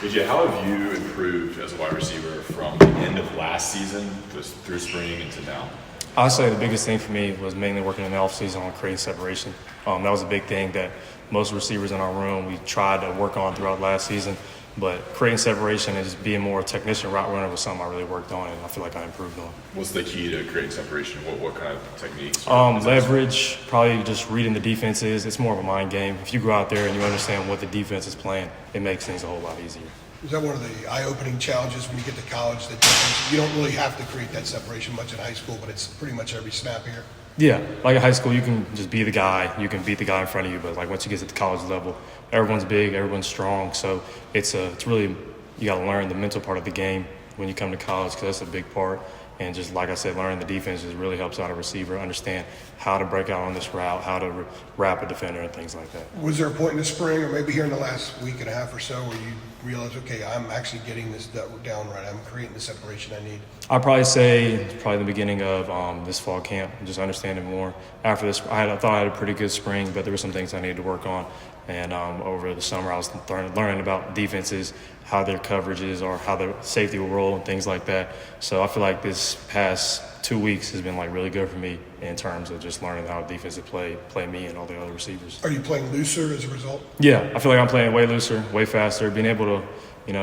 AJ, how have you improved as a wide receiver from the end of last season through spring into now? I'd say the biggest thing for me was mainly working in the offseason on creating separation. That was a big thing that most receivers in our room, we tried to work on throughout last season. But creating separation and just being more a technician route runner was something I really worked on, and I feel like I improved on. What's the key to creating separation? What kind of techniques? Leverage, probably just reading the defenses. It's more of a mind game. If you go out there and you understand what the defense is playing, it makes things a whole lot easier. Is that one of the eye-opening challenges when you get to college? That you don't really have to create that separation much in high school, but it's pretty much every snap here? Yeah, like in high school, you can just be the guy. You can beat the guy in front of you. But like once you get to the college level, everyone's big, everyone's strong. So it's really you got to learn the mental part of the game when you come to college because that's a big part. And just like I said, learning the defense just really helps out a receiver understand how to break out on this route, how to wrap a defender, and things like that. Was there a point in the spring, or maybe here in the last week and a half or so, where you realized, okay, I'm actually getting this down right. I'm creating the separation I need? I'd probably say the beginning of this fall camp, just understanding more. After this, I thought I had a pretty good spring, but there were some things I needed to work on. And over the summer, I was learning about defenses, how their coverages or how their safety will roll and things like that. So I feel like this past 2 weeks has been like really good for me in terms of just learning how defenses play me and all the other receivers. Are you playing looser as a result? Yeah, I feel like I'm playing way looser, way faster, being able to,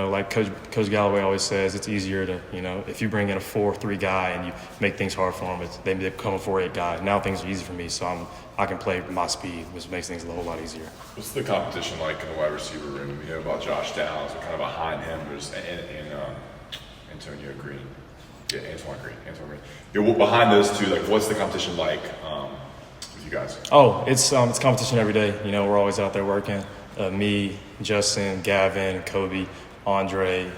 like Coach Galloway always says, it's easier to, if you bring in a 4-3 guy and you make things hard for them, they become a 4-8 guy. Now things are easy for me, so I can play my speed, which makes things a whole lot easier. What's the competition like in the wide receiver room? You know about Josh Downs, but kind of behind him there's Antonio Green. Yeah, Antoine Green. Yeah, behind those two, like what's the competition like with you guys? Oh, it's competition every day. We're always out there working. Me, Justin, Gavin, Kobe, Andre,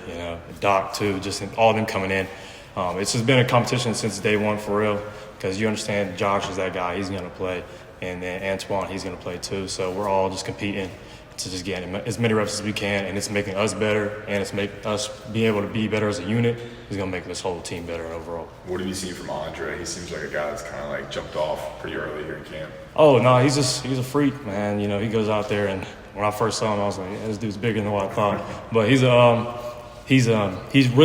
Doc too, just all of them coming in. It's just been a competition since day one for real, because you understand Josh is that guy, he's going to play, and then Antoine, he's going to play too. So we're all just competing to just get as many reps as we can, and it's making us better, and it's making us be able to be better as a unit. It's going to make this whole team better overall. What have you seen from Andre? He seems like a guy that's kind of like jumped off pretty early here in camp. Oh, no, he's a freak, man. He goes out there, and when I first saw him, I was like, yeah, this dude's bigger than what I thought. But he's really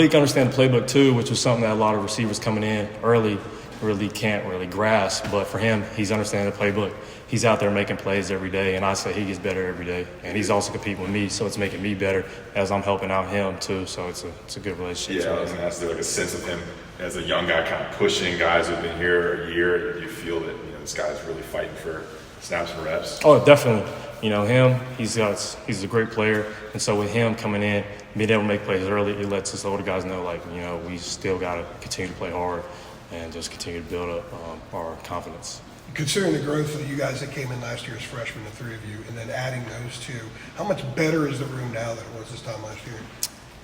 can understand the playbook too, which was something that a lot of receivers coming in early really can't really grasp. But for him, he's understanding the playbook. He's out there making plays every day, and I say he gets better every day. And he's also competing with me, so it's making me better as I'm helping out him too. So it's a good relationship. Yeah, I was going to ask, like a sense of him as a young guy kind of pushing guys who've been here a year. Do you feel that this guy's really fighting for snaps and reps? Oh, definitely. Him, he's a great player, and so with him coming in, being able to make plays early, it lets us older guys know, we still got to continue to play hard and just continue to build up our confidence. Considering the growth of you guys that came in last year as freshmen, the three of you, and then adding those two, how much better is the room now than it was this time last year?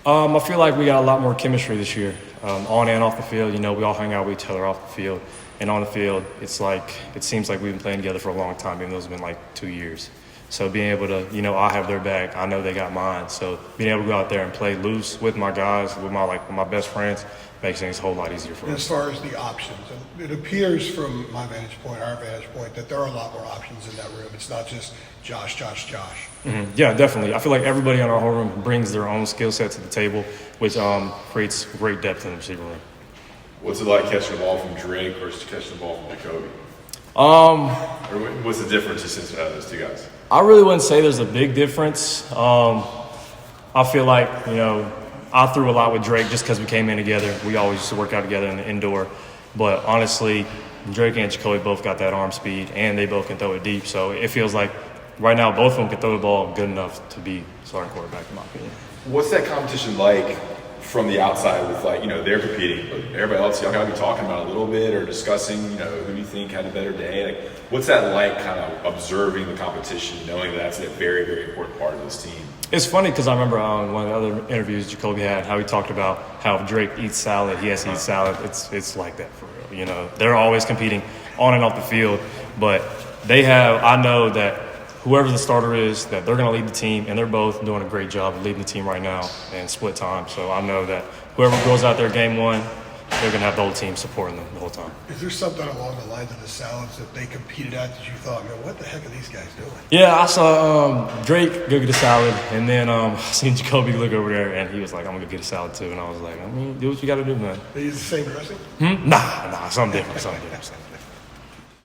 I feel like we got a lot more chemistry this year, on and off the field. We all hang out with each other off the field, and on the field, it seems like we've been playing together for a long time, even though it's been like 2 years. So being able to, I have their back, I know they got mine. So being able to go out there and play loose with my guys, with my best friends, makes things a whole lot easier for us. As far as the options, it appears from my vantage point, our vantage point, that there are a lot more options in that room. It's not just Josh. Mm-hmm. Yeah, definitely. I feel like everybody in our whole room brings their own skill set to the table, which creates great depth in the receiver room. What's it like catching the ball from Drake versus catching the ball from Jacoby? Or what's the difference since those two guys? I really wouldn't say there's a big difference. I feel like, I threw a lot with Drake just because we came in together. We always used to work out together in the indoor. But honestly, Drake and Jacoby both got that arm speed, and they both can throw it deep. So it feels like right now both of them can throw the ball good enough to be starting quarterback, in my opinion. What's that competition like from the outside with they're competing, but everybody else, y'all gotta be talking about a little bit or discussing, who do you think had a better day? What's that like, kind of observing the competition, knowing that that's a very, very important part of this team? It's funny because I remember on one of the other interviews Jacoby had, how he talked about how if Drake eats salad, he has to eat salad. It's like that for real. They're always competing on and off the field, but I know that whoever the starter is, that they're going to lead the team, and they're both doing a great job of leading the team right now and split time. So I know that whoever goes out there game one, they're going to have the whole team supporting them the whole time. Is there something along the lines of the salads that they competed at that you thought, man, what the heck are these guys doing? Yeah, I saw Drake go get a salad, and then I seen Jacoby look over there, and he was like, I'm going to go get a salad too. And I was like, I mean, do what you got to do, man. They use the same dressing? Nah, something different.